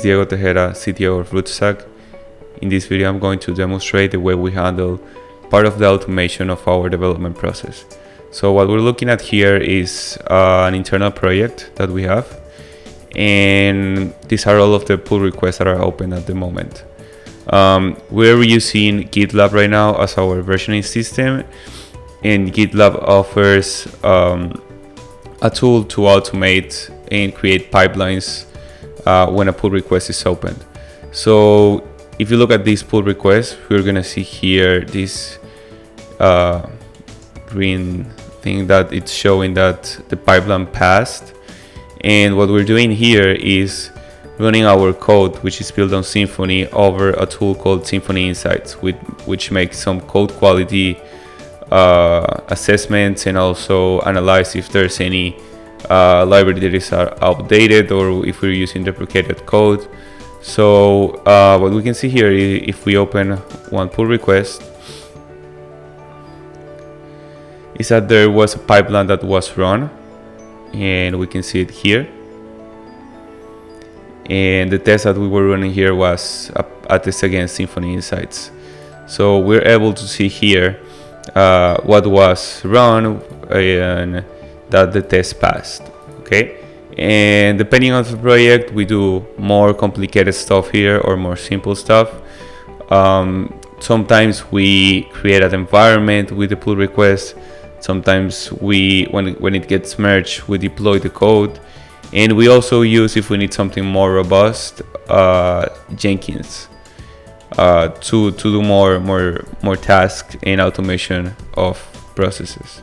is Diego Tejera, CTO of Rootstack. In this video, I'm going to demonstrate the way we handle part of the automation of our development process. So what we're looking at here is an internal project that we have, and these are all of the pull requests that are open at the moment. We're using GitLab right now as our versioning system, and GitLab offers a tool to automate and create pipelines when a pull request is opened. So if you look at this pull request, we're gonna see here this green thing that it's showing that the pipeline passed. And what we're doing here is running our code, which is built on Symfony, over a tool called Symfony Insights, which makes some code quality assessments and also analyze if there's any library that is outdated or if we're using deprecated code. So what we can see here, if we open one pull request, is that there was a pipeline that was run, and we can see it here. And the test that we were running here was a test against Symfony Insights. So we're able to see here what was run and that the test passed. Okay, and depending on the project, we do more complicated stuff here or more simple stuff. Sometimes we create an environment with the pull request. Sometimes when it gets merged, we deploy the code, and we also use, if we need something more robust, Jenkins to do more tasks and automation of processes.